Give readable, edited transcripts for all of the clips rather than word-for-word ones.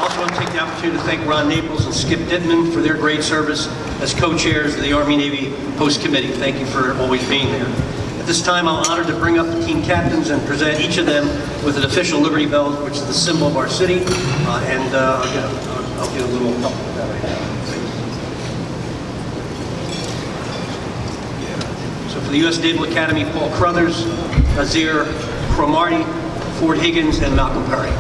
Also want to take the opportunity to thank Ron Naples and Skip Dittman for their great service as co-chairs of the Army-Navy Post Committee. Thank you for always being there. At this time, I'm honored to bring up the team captains and present each of them with an official Liberty Bell, which is the symbol of our city. I'll get a little help with that right now. So for the U.S. Naval Academy, Paul Crothers, Nazir Cromarty, Ford Higgins, and Malcolm Perry.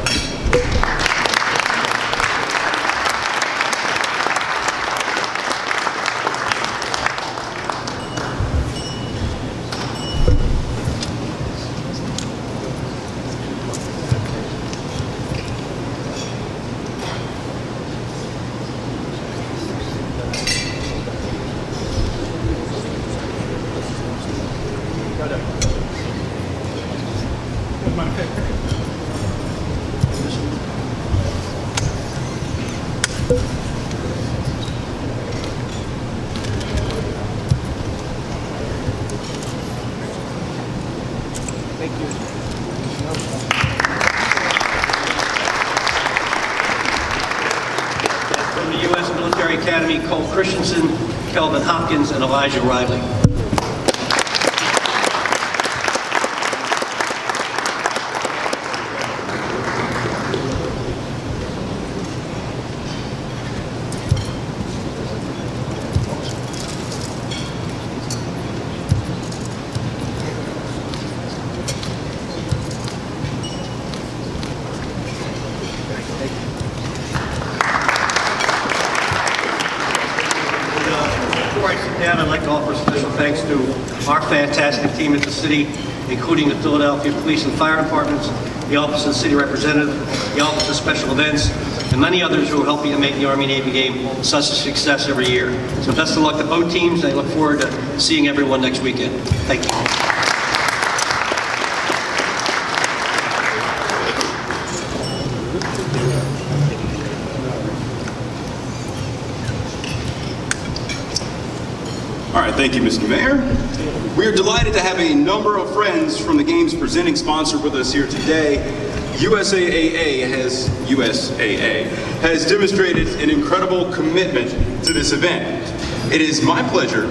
From the U.S. Military Academy, Cole Christensen, Kelvin Hopkins, and Elijah Riley. Before I sit down, I'd like to offer special thanks to our fantastic team at the city, including the Philadelphia Police and Fire Departments, the Office of the City Representative, the Office of Special Events, and many others who are helping to make the Army-Navy game such a success every year. So best of luck to both teams, and I look forward to seeing everyone next weekend. Thank you. All right, thank you, Mr. Mayor. We are delighted to have a number of friends from the game's presenting sponsor with us here today. USAA has demonstrated an incredible commitment to this event. It is my pleasure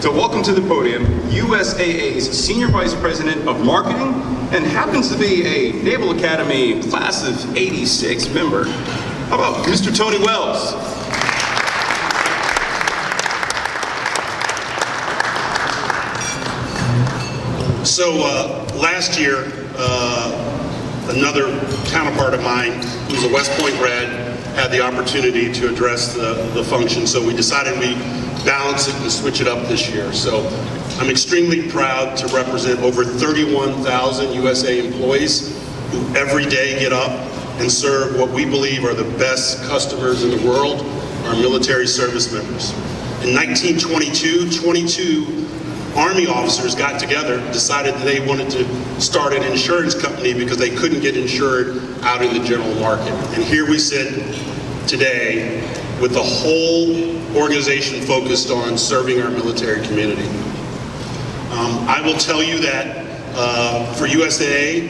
to welcome to the podium USAA's Senior Vice President of Marketing and happens to be a Naval Academy Class of '86 member. How about Mr. Tony Wells? So last year, another counterpart of mine, who's a West Point grad, had the opportunity to address the function. So we decided we balance it and switch it up this year. So I'm extremely proud to represent over 31,000 USA employees who every day get up and serve what we believe are the best customers in the world, our military service members. In 1922, 22 Army officers got together, decided that they wanted to start an insurance company because they couldn't get insured out in the general market. And here we sit today with the whole organization focused on serving our military community. I will tell you that for USAA,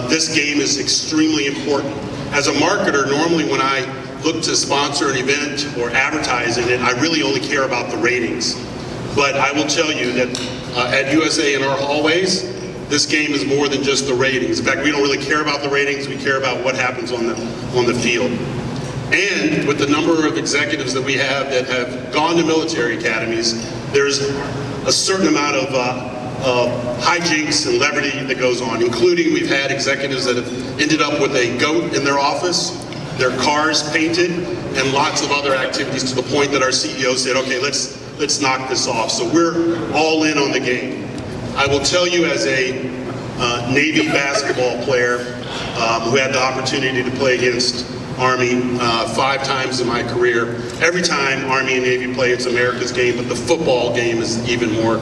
this game is extremely important. As a marketer, normally when I look to sponsor an event or advertise in it, I really only care about the ratings. But I will tell you that at USA in our hallways, this game is more than just the ratings. In fact, we don't really care about the ratings, we care about what happens on the field. And with the number of executives that we have that have gone to military academies, there's a certain amount of hijinks and levity that goes on, including we've had executives that have ended up with a goat in their office, their cars painted, and lots of other activities to the point that our CEO said, okay, let's knock this off. So we're all in on the game. I will tell you, as a Navy basketball player who had the opportunity to play against Army 5 times in my career, every time Army and Navy play, it's America's game, but the football game is even more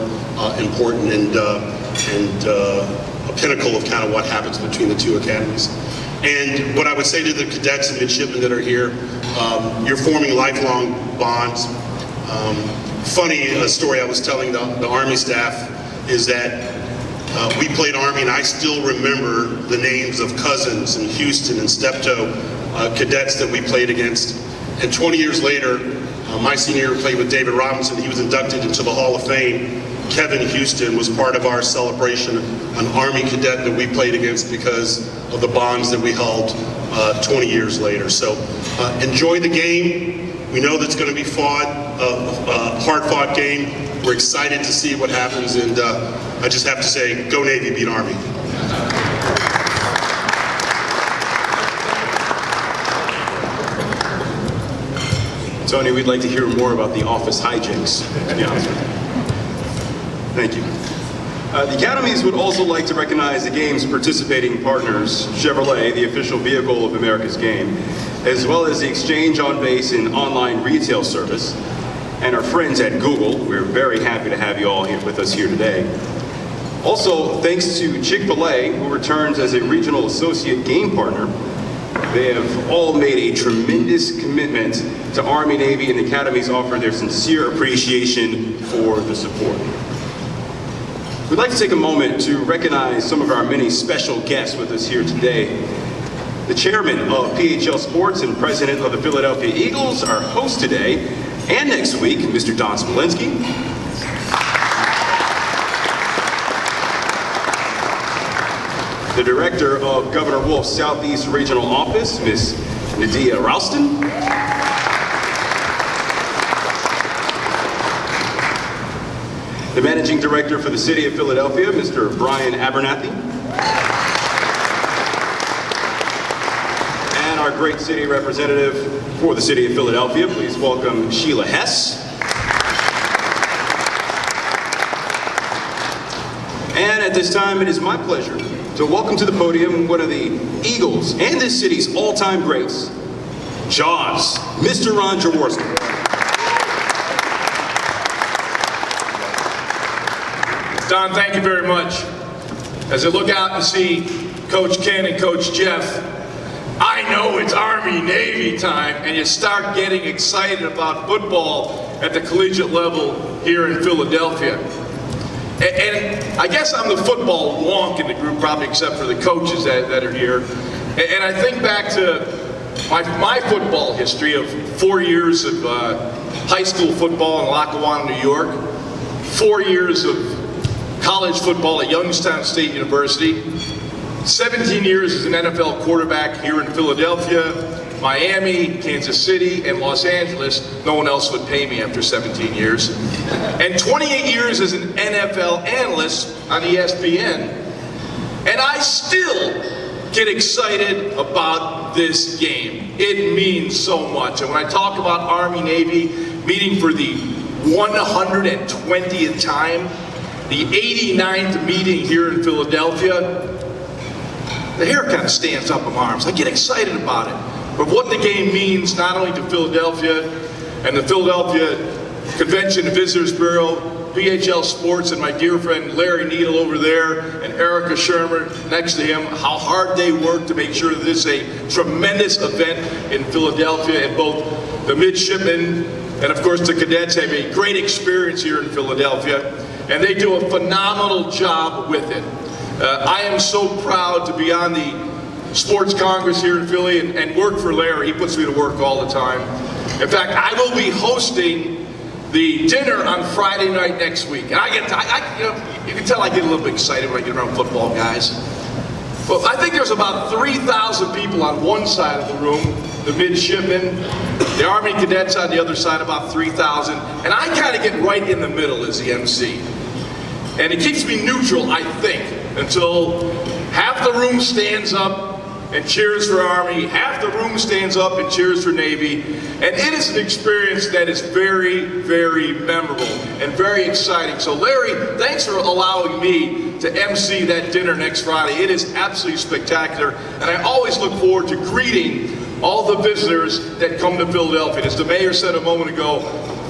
important and a pinnacle of kind of what happens between the two academies. And what I would say to the cadets and midshipmen that are here, you're forming lifelong bonds. Funny story I was telling the Army staff is that We played Army, and I still remember the names of Cousins and Houston and Steptoe cadets that we played against. And 20 years later, my senior year, played with David Robinson. He was inducted into the Hall of Fame. Kevin Houston was part of our celebration, an Army cadet that we played against because of the bonds that we held 20 years later. So enjoy the game. We know that's going to be a hard-fought game. We're excited to see what happens, and I just have to say, go Navy, beat Army. Tony, we'd like to hear more about the office hijinks, to be honest with you. Thank you. The Academies would also like to recognize the game's participating partners, Chevrolet, the official vehicle of America's game, as well as the Exchange on Base and online retail service, and our friends at Google. We're very happy to have you all here with us here today. Also, thanks to Chick-fil-A, who returns as a regional associate game partner. They have all made a tremendous commitment to Army, Navy, and the Academies offer their sincere appreciation for the support. We'd like to take a moment to recognize some of our many special guests with us here today. The chairman of PHL Sports and president of the Philadelphia Eagles, our host today, and next week, Mr. Don Smolenski. The director of Governor Wolf's Southeast Regional Office, Ms. Nadia Ralston. The managing director for the city of Philadelphia, Mr. Brian Abernathy. And our great city representative for the city of Philadelphia, please welcome Sheila Hess. And at this time, it is my pleasure to welcome to the podium one of the Eagles and this city's all-time greats, Jaws, Mr. Ron Jaworski. Don, thank you very much. As I look out and see Coach Ken and Coach Jeff, I know it's Army, Navy time, and you start getting excited about football at the collegiate level here in Philadelphia. And I guess I'm the football wonk in the group, probably except for the coaches that are here. And I think back to my football history of 4 years of high school football in Lackawanna, New York, 4 years of college football at Youngstown State University, 17 years as an NFL quarterback here in Philadelphia, Miami, Kansas City, and Los Angeles. No one else would pay me after 17 years. And 28 years as an NFL analyst on ESPN. And I still get excited about this game. It means so much. And when I talk about Army, Navy, meeting for the 120th time, the 89th meeting here in Philadelphia, the hair kind of stands up in my arms. I get excited about it. But what the game means, not only to Philadelphia and the Philadelphia Convention and Visitors Bureau, PHL Sports, and my dear friend Larry Needle over there, and Erica Shermer next to him, how hard they work to make sure that this is a tremendous event in Philadelphia, and both the midshipmen and of course the cadets have a great experience here in Philadelphia, and they do a phenomenal job with it. I am so proud to be on the Sports Congress here in Philly and work for Larry. He puts me to work all the time. In fact, I will be hosting the dinner on Friday night next week. And you can tell I get a little bit excited when I get around football guys. But I think there's about 3,000 people on one side of the room, the midshipmen, the Army cadets on the other side, about 3,000. And I kind of get right in the middle as the MC. And it keeps me neutral, I think, until half the room stands up and cheers for Army, half the room stands up and cheers for Navy, and it is an experience that is very, very memorable and very exciting. So Larry, thanks for allowing me to MC that dinner next Friday. It is absolutely spectacular, and I always look forward to greeting all the visitors that come to Philadelphia. As the mayor said a moment ago,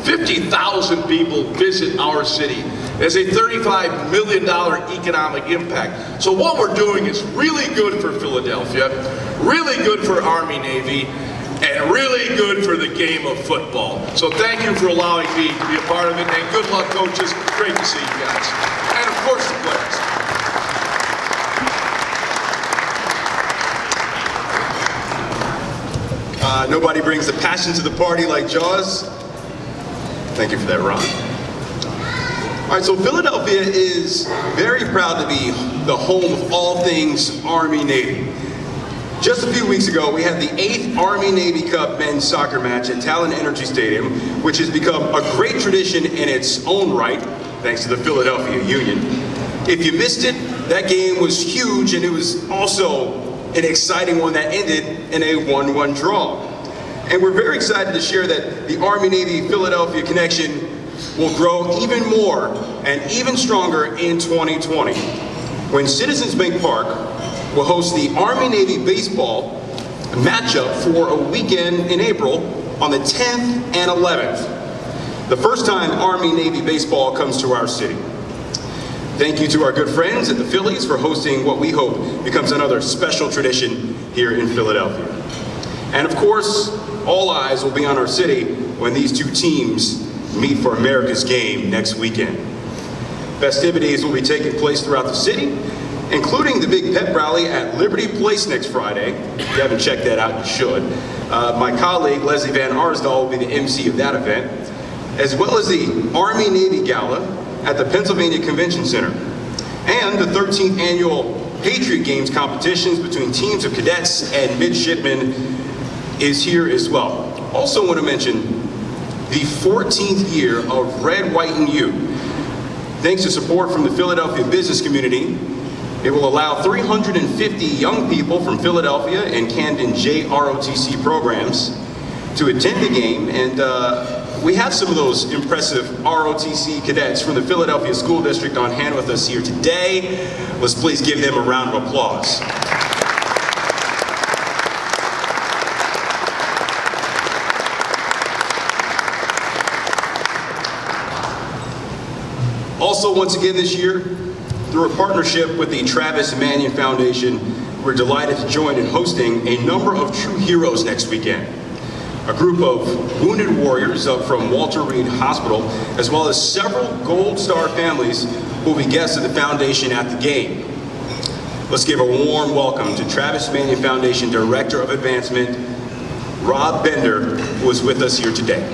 50,000 people visit our city. There's a $35 million economic impact. So what we're doing is really good for Philadelphia, really good for Army, Navy, and really good for the game of football. So thank you for allowing me to be a part of it, and good luck, coaches. Great to see you guys. And of course, the players. Nobody brings the passion to the party like Jaws. Thank you for that, Ron. All right, so Philadelphia is very proud to be the home of all things Army-Navy. Just a few weeks ago, we had the 8th Army-Navy Cup men's soccer match at Talon Energy Stadium, which has become a great tradition in its own right, thanks to the Philadelphia Union. If you missed it, that game was huge, and it was also an exciting one that ended in a 1-1 draw. And we're very excited to share that the Army-Navy Philadelphia connection will grow even more and even stronger in 2020, when Citizens Bank Park will host the Army-Navy baseball matchup for a weekend in April on the 10th and 11th. The first time Army-Navy baseball comes to our city. Thank you to our good friends at the Phillies for hosting what we hope becomes another special tradition here in Philadelphia. And of course, all eyes will be on our city when these two teams meet for America's game next weekend. Festivities will be taking place throughout the city, including the big pep rally at Liberty Place next Friday. If you haven't checked that out, you should. My colleague, Leslie Van Arsdal, will be the MC of that event, as well as the Army-Navy Gala at the Pennsylvania Convention Center, and the 13th annual Patriot Games competitions between teams of cadets and midshipmen is here as well. Also want to mention the 14th year of Red, White, and You. Thanks to support from the Philadelphia business community, it will allow 350 young people from Philadelphia and Camden JROTC programs to attend the game, and we have some of those impressive ROTC cadets from the Philadelphia School District on hand with us here today. Let's please give them a round of applause. Also, once again this year, through a partnership with the Travis Manion Foundation, we're delighted to join in hosting a number of true heroes next weekend. A group of wounded warriors from Walter Reed Hospital, as well as several Gold Star families who will be guests of the foundation at the game. Let's give a warm welcome to Travis Manion Foundation Director of Advancement, Rob Bender, who is with us here today.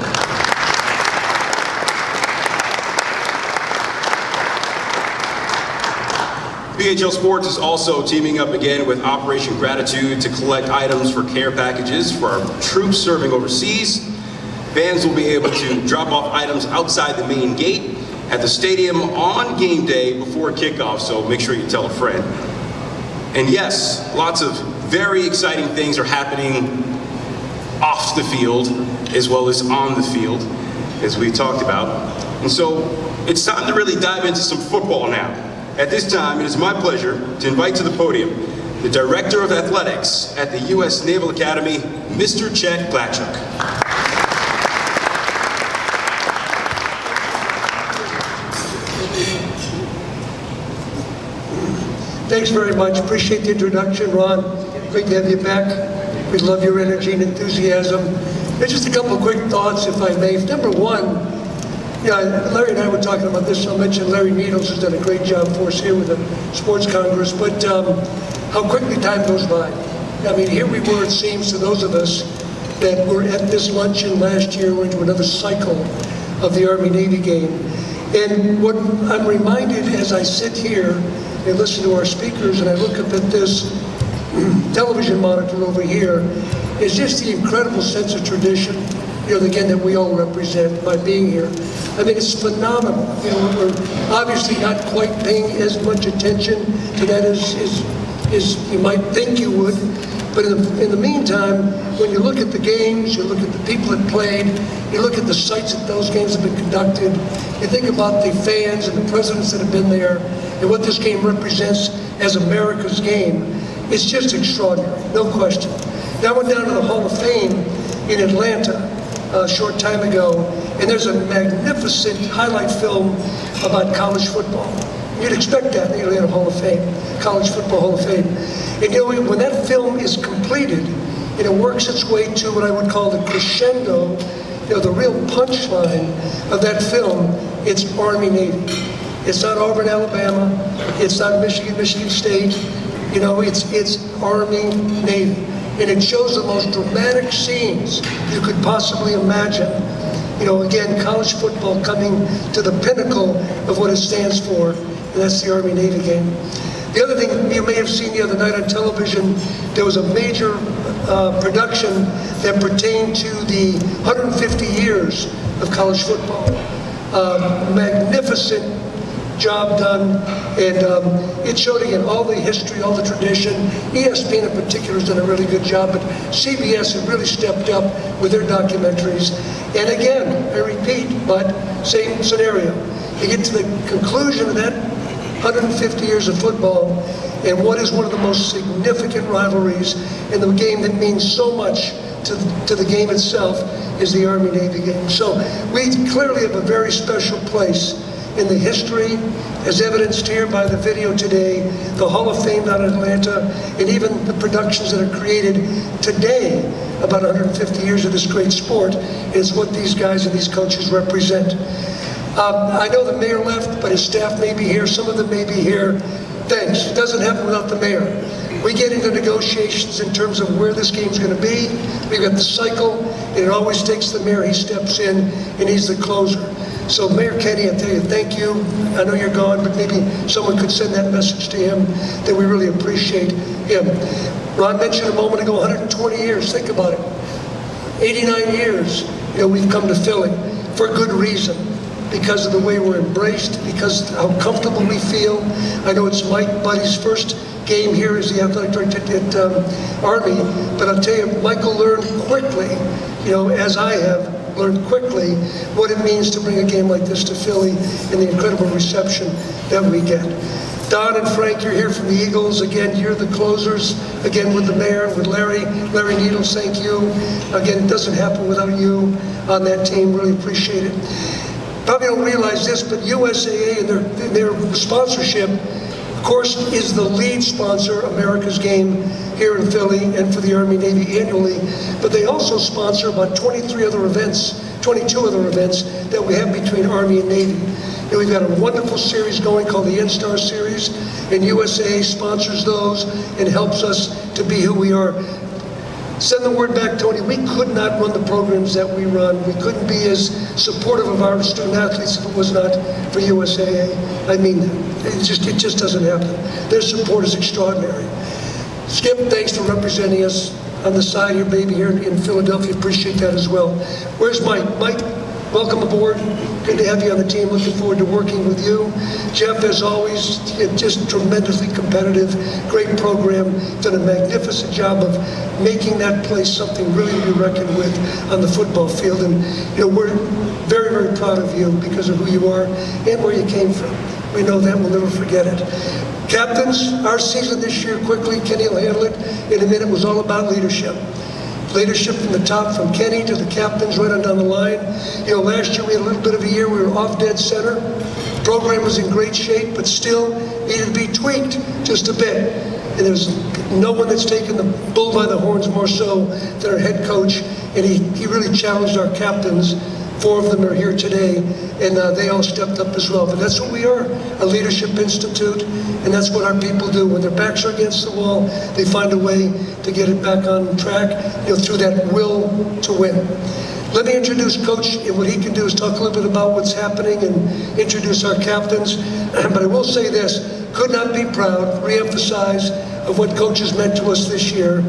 BHL Sports is also teaming up again with Operation Gratitude to collect items for care packages for our troops serving overseas. Fans will be able to drop off items outside the main gate at the stadium on game day before kickoff, so make sure you tell a friend. And yes, lots of very exciting things are happening off the field as well as on the field, as we talked about. And so it's time to really dive into some football now. At this time, it is my pleasure to invite to the podium the Director of Athletics at the U.S. Naval Academy, Mr. Chet Glatchuk. Thanks very much. Appreciate the introduction, Ron. Great to have you back. We love your energy and enthusiasm. And just a couple of quick thoughts, if I may. Number one, Larry and I were talking about this. I'll mention Larry Needles has done a great job for us here with the Sports Congress, but how quickly time goes by. I mean, here we were, it seems, to those of us that were at this luncheon last year, we're into another cycle of the Army-Navy game. And what I'm reminded as I sit here and listen to our speakers and I look up at this television monitor over here is just the incredible sense of tradition, again, that we all represent by being here. I mean, it's phenomenal. We're obviously not quite paying as much attention to that as you might think you would. But in the meantime, when you look at the games, you look at the people that played, you look at the sites that those games have been conducted, you think about the fans and the presidents that have been there, and what this game represents as America's game, it's just extraordinary, no question. Now I went down to the Hall of Fame in Atlanta a short time ago, and there's a magnificent highlight film about college football. You'd expect that in the Atlanta Hall of Fame, College Football Hall of Fame. And when that film is completed, it works its way to what I would call the crescendo, the real punchline of that film. It's Army-Navy. It's not Auburn, Alabama. It's not Michigan State. It's Army-Navy. and it shows the most dramatic scenes you could possibly imagine. You know, again, college football coming to the pinnacle of what it stands for, and that's the Army-Navy game. The other thing you may have seen the other night on television, there was a major production that pertained to the 150 years of college football. Magnificent job done, and it showed again all the history, all the tradition. ESPN in particular has done a really good job, but CBS has really stepped up with their documentaries. And again, I repeat, but same scenario. You get to the conclusion of that 150 years of football, and what is one of the most significant rivalries in the game that means so much to the game itself is the Army-Navy game. So we clearly have a very special place in the history, as evidenced here by the video today, the Hall of Fame out of Atlanta, and even the productions that are created today about 150 years of this great sport is what these guys and these coaches represent. I know the mayor left, but his staff may be here. Some of them may be here. Thanks. It doesn't happen without the mayor. We get into negotiations in terms of where this game's going to be. We've got the cycle, and it always takes the mayor. He steps in, and he's the closer. So Mayor Kenney, I tell you, thank you. I know you're gone, but maybe someone could send that message to him that we really appreciate him. Ron mentioned a moment ago, 120 years. Think about it. 89 years, you know, we've come to Philly for good reason. Because of the way we're embraced, because how comfortable we feel. I know it's Mike Buddy's first game here as the athletic director at Army, but I'll tell you, Michael learned quickly, you know, as I have learned quickly, what it means to bring a game like this to Philly and the incredible reception that we get. Don and Frank, you're here from the Eagles. Again, you're the closers. Again, with the mayor, with Larry Needles, thank you. Again, it doesn't happen without you on that team. Really appreciate it. Probably don't realize this, but USAA and their sponsorship, of course, is the lead sponsor of America's Game here in Philly and for the Army-Navy annually. But they also sponsor about 22 other events that we have between Army and Navy. And we've got a wonderful series going called the N-Star Series, and USAA sponsors those and helps us to be who we are. Send the word back, Tony. We could not run the programs that we run. We couldn't be as supportive of our student athletes if it was not for USAA. I mean that. It just doesn't happen. Their support is extraordinary. Skip, thanks for representing us on the side here, baby, here in Philadelphia. Appreciate that as well. Where's Mike? Mike, welcome aboard. Good to have you on the team. Looking forward to working with you. Jeff, as always, just tremendously competitive. Great program. Done a magnificent job of making that place something really to be reckoned with on the football field. And you know, we're very, very proud of you because of who you are and where you came from. We know that. We'll never forget it. Captains, our season this year, quickly, Kenny will handle it in a minute, was all about leadership. Leadership from the top, from Kenny to the captains, right on down the line. You know, last year we had a little bit of a year, we were off dead center. Program was in great shape, but still needed to be tweaked just a bit. And there's no one that's taken the bull by the horns more so than our head coach. And he really challenged our captains. 4 of them are here today, and they all stepped up as well. But that's what we are, a leadership institute, and that's what our people do. When their backs are against the wall, they find a way to get it back on track, you know, through that will to win. Let me introduce Coach, and what he can do is talk a little bit about what's happening and introduce our captains. But I will say this, could not be proud, re-emphasize of what Coach has meant to us this year.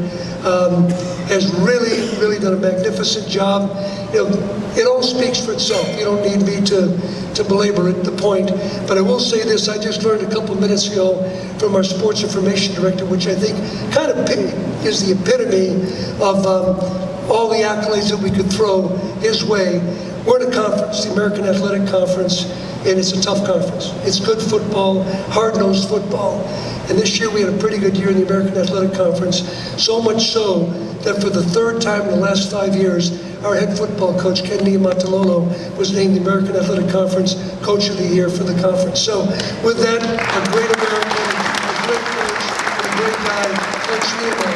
Has really done a magnificent job. You know, it all speaks for itself. You don't need me to belabor it, the point. But I will say this, I just learned a couple minutes ago from our sports information director, which I think kind of is the epitome of all the accolades that we could throw his way. We're in a conference, the American Athletic Conference, and it's a tough conference. It's good football, hard-nosed football. And this year we had a pretty good year in the American Athletic Conference, so much so that for the 3rd time in the last 5 years, our head football coach, Kennedy Montalolo, was named the American Athletic Conference Coach of the Year for the conference. So with that, a great American, a great coach, and a great guy, Coach Neal.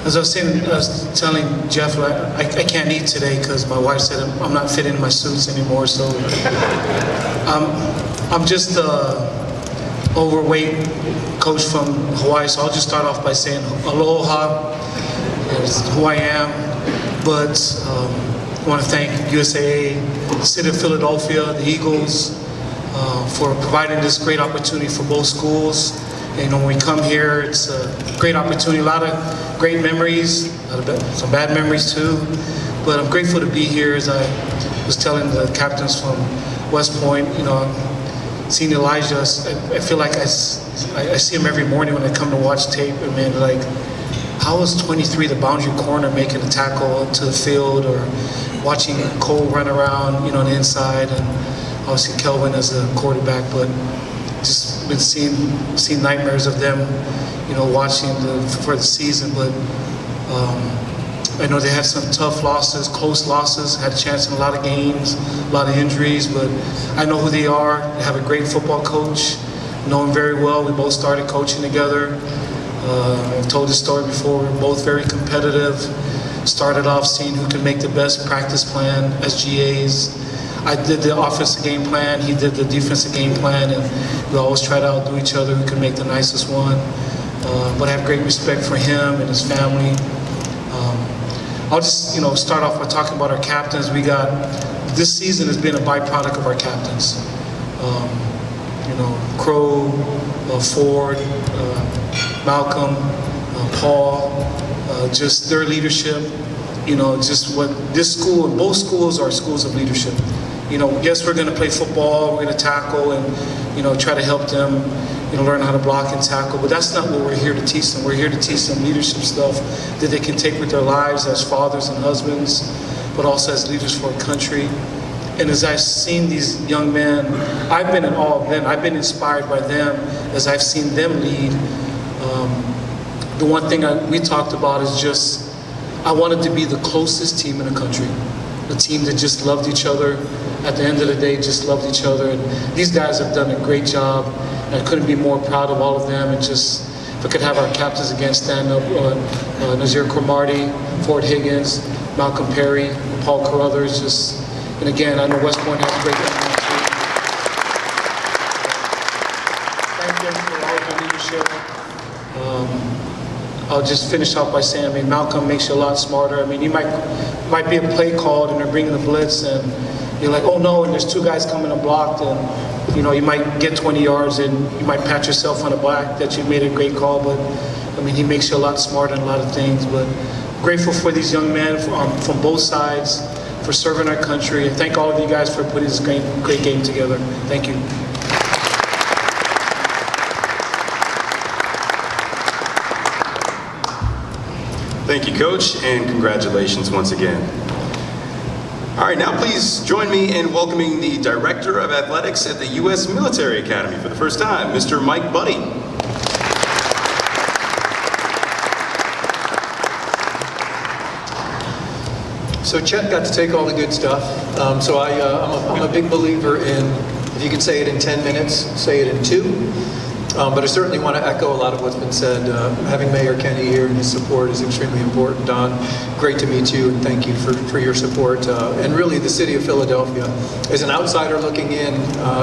As I was telling Jeff, I can't eat today because my wife said I'm not fitting in my suits anymore. So I'm just overweight coach from Hawaii. So I'll just start off by saying aloha. That's who I am. But I want to thank USAA, the City of Philadelphia, the Eagles, for providing this great opportunity for both schools. And when we come here, it's a great opportunity, a lot of great memories, some bad memories too. But I'm grateful to be here. As I was telling the captains from West Point, seeing Elijah, I feel like I see him every morning when I come to watch tape. And man, like, how is 23 the boundary corner making a tackle to the field, or watching Cole run around, on the inside, and obviously Kelvin as a quarterback, but just been seeing nightmares of them, watching for the season. But I know they had some tough losses, close losses, had a chance in a lot of games, a lot of injuries, but I know who they are. They have a great football coach, know him very well. We both started coaching together. I've told this story before. We were both very competitive. Started off seeing who could make the best practice plan as GAs. I did the offensive game plan, he did the defensive game plan, and we always try to outdo each other who could make the nicest one. But I have great respect for him and his family. I'll just start off by talking about our captains. This season has been a byproduct of our captains. Crow, Ford, Malcolm, Paul, just their leadership, just what this school and both schools are schools of leadership. Yes, we're going to play football, we're going to tackle and, try to help them, learn how to block and tackle, but that's not what we're here to teach them. We're here to teach them leadership stuff that they can take with their lives as fathers and husbands, but also as leaders for a country. And as I've seen these young men, I've been in awe of them. I've been inspired by them as I've seen them lead. The one thing we talked about is just, I wanted to be the closest team in the country. The team that just loved each other. At the end of the day, just loved each other. And these guys have done a great job. And I couldn't be more proud of all of them. And just, if I could have our captains again stand up, Nazir Cromartie, Ford Higgins, Malcolm Perry, Paul Carruthers, and again, I know West Point has a great young man too. Thank them for all of their leadership. I'll just finish off by saying, Malcolm makes you a lot smarter. You might be a play called and they're bringing the blitz and you're like, oh no, and there's two guys coming unblocked and you might get 20 yards and you might pat yourself on the back that you made a great call, but he makes you a lot smarter in a lot of things. But grateful for these young men from both sides for serving our country, and thank all of you guys for putting this great game together. Thank you. Thank you, Coach, and congratulations once again. All right, now please join me in welcoming the Director of Athletics at the U.S. Military Academy for the first time, Mr. Mike Buddy. So Chet got to take all the good stuff. So I'm a big believer in, if you can say it in 10 minutes, say it in 2. But I certainly want to echo a lot of what's been said. Having Mayor Kenney here and his support is extremely important. Don, great to meet you and thank you for your support. And really the city of Philadelphia, as an outsider looking in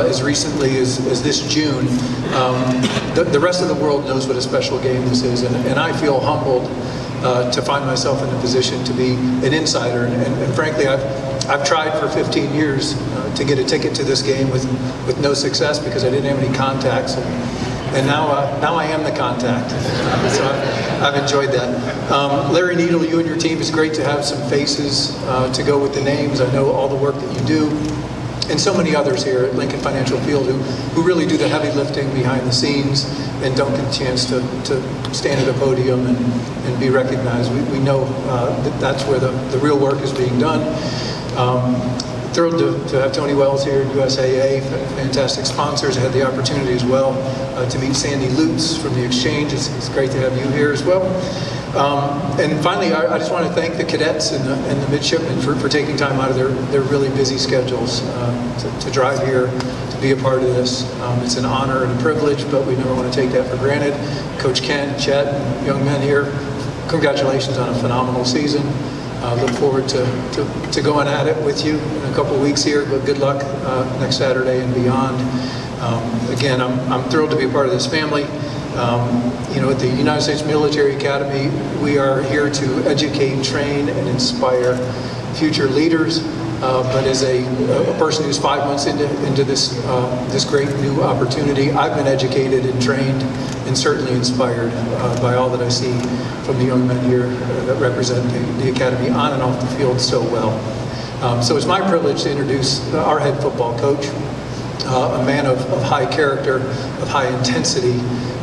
as recently as this June, the rest of the world knows what a special game this is. And I feel humbled to find myself in the position to be an insider. And frankly, I've tried for 15 years to get a ticket to this game with no success because I didn't have any contacts. And now I am the contact. So I've enjoyed that. Larry Needle, you and your team, it's great to have some faces to go with the names. I know all the work that you do. And so many others here at Lincoln Financial Field who really do the heavy lifting behind the scenes and don't get a chance to stand at a podium and be recognized. We know that that's where the real work is being done. Thrilled to have Tony Wells here at USAA, fantastic sponsors. I had the opportunity as well to meet Sandy Lutz from the Exchange. It's great to have you here as well. And finally, I just want to thank the cadets and the midshipmen for taking time out of their really busy schedules to drive here, to be a part of this. It's an honor and a privilege, but we never want to take that for granted. Coach Ken, Chet, young men here, congratulations on a phenomenal season. Look forward to going at it with you in a couple of weeks here, but good luck next Saturday and beyond. Again, I'm thrilled to be a part of this family. At the United States Military Academy, we are here to educate, train, and inspire future leaders. But as a person who's 5 months into this great new opportunity, I've been educated and trained and certainly inspired by all that I see from the young men here that represent the Academy on and off the field so well. So it's my privilege to introduce our head football coach, a man of high character, of high intensity,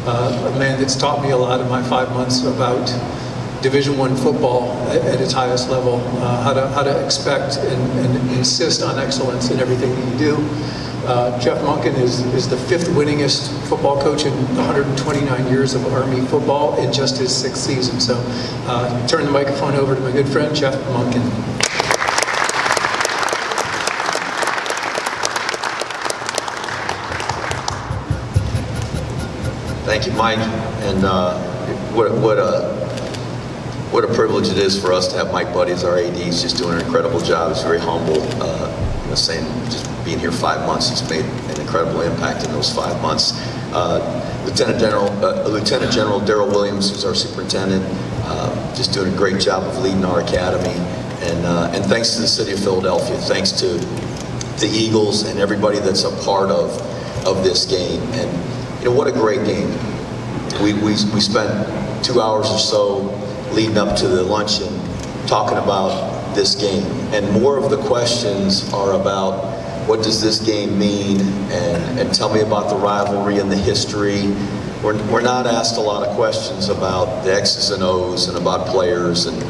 a man that's taught me a lot in my 5 months about Division I football at its highest level, how to expect and insist on excellence in everything that you do. Jeff Monken is the 5th winningest football coach in 129 years of Army football in just his 6th season. So turn the microphone over to my good friend, Jeff Monken. Thank you, Mike, and what a privilege it is for us to have Mike Buddy as our AD. He's just doing an incredible job. He's very humble. Saying just being here 5 months, he's made an incredible impact in those 5 months. Lieutenant General Darrell Williams, who's our superintendent, just doing a great job of leading our academy. And thanks to the city of Philadelphia, thanks to the Eagles and everybody that's a part of this game. And what a great game. We spent 2 hours or so leading up to the luncheon talking about this game, and more of the questions are about what does this game mean, and tell me about the rivalry and the history. We're not asked a lot of questions about the X's and O's and about players and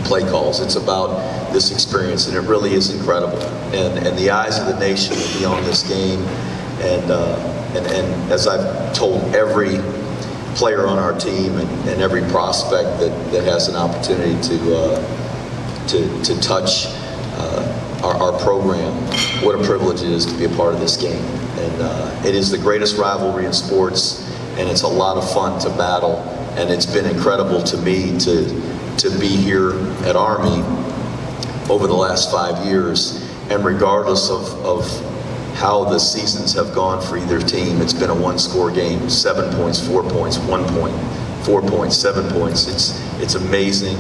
play calls. It's about this experience, and it really is incredible. And the eyes of the nation will be on this game, and as I've told every player on our team and every prospect that has an opportunity to touch our program, what a privilege it is to be a part of this game. And it is the greatest rivalry in sports, and it's a lot of fun to battle, and it's been incredible to me to be here at Army over the last 5 years, and regardless of how the seasons have gone for either team, it's been a one-score game, 7 points, 4 points, 1 point, 4 points, 7 points. It's amazing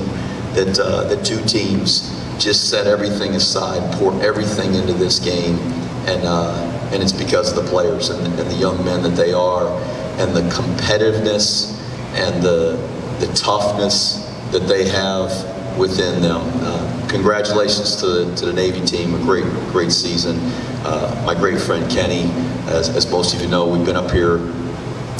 that two teams just set everything aside, pour everything into this game, and it's because of the players and the young men that they are, and the competitiveness and the toughness that they have within them. Congratulations to the Navy team, a great season. My great friend Kenny, as most of you know, we've been up here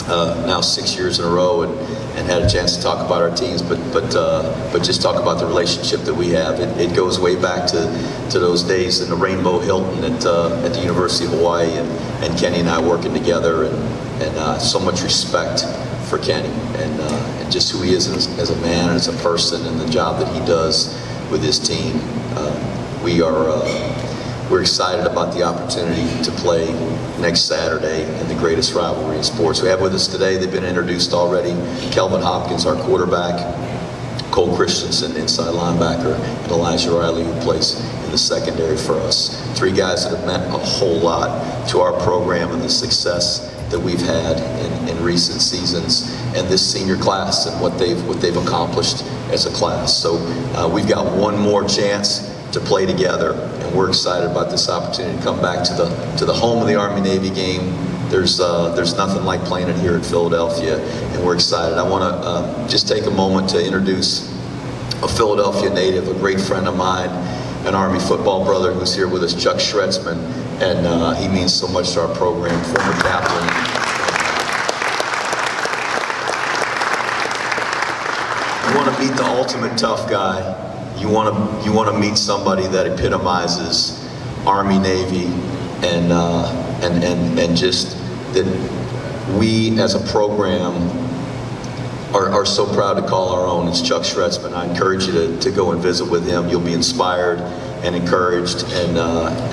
now 6 years in a row and had a chance to talk about our teams, but just talk about the relationship that we have. It goes way back to those days in the Rainbow Hilton at the University of Hawaii, and Kenny and I working together, and so much respect for Kenny and just who he is as a man and as a person, and the job that he does with his team. We're excited about the opportunity to play next Saturday in the greatest rivalry in sports. We have with us today, they've been introduced already, Kelvin Hopkins, our quarterback, Cole Christensen, inside linebacker, and Elijah Riley, who plays in the secondary for us. 3 guys that have meant a whole lot to our program and the success that we've had in recent seasons, and this senior class and what they've accomplished as a class. So we've got one more chance to play together, and we're excited about this opportunity to come back to the home of the Army-Navy game. There's nothing like playing it here at Philadelphia, and we're excited. I want to just take a moment to introduce a Philadelphia native, a great friend of mine, an Army football brother who's here with us, Chuck Schretzman, and he means so much to our program, former captain. You want to meet the ultimate tough guy. You want to meet somebody that epitomizes Army, Navy, and just that we as a program are so proud to call our own. It's Chuck Schretzman. I encourage you to go and visit with him. You'll be inspired and encouraged, and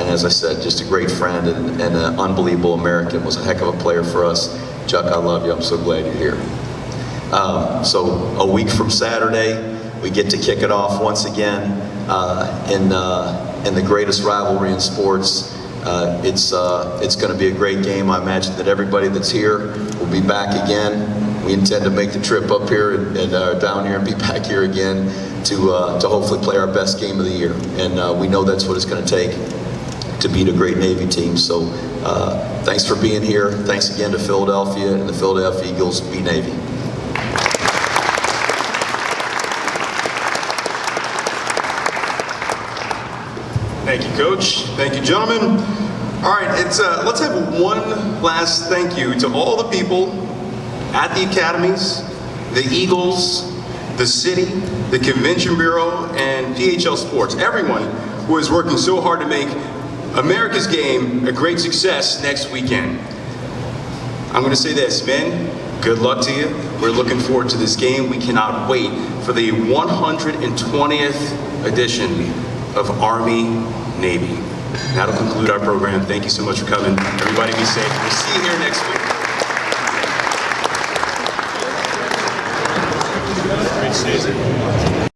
as I said, just a great friend and an unbelievable American. Was a heck of a player for us. Chuck, I love you. I'm so glad you're here. So a week from Saturday, we get to kick it off once again in the greatest rivalry in sports. It's going to be a great game. I imagine that everybody that's here will be back again. We intend to make the trip up here and down here and be back here again to hopefully play our best game of the year. And we know that's what it's going to take to beat a great Navy team. So thanks for being here. Thanks again to Philadelphia and the Philadelphia Eagles. Be Navy. Thank you, Coach. Thank you, gentlemen. All right, let's have one last thank you to all the people at the academies, the Eagles, the city, the Convention Bureau, and PHL Sports. Everyone who is working so hard to make America's game a great success next weekend. I'm going to say this, men, good luck to you. We're looking forward to this game. We cannot wait for the 120th edition of Army Navy. That'll conclude our program. Thank you so much for coming. Everybody be safe. We'll see you here next week. Great season.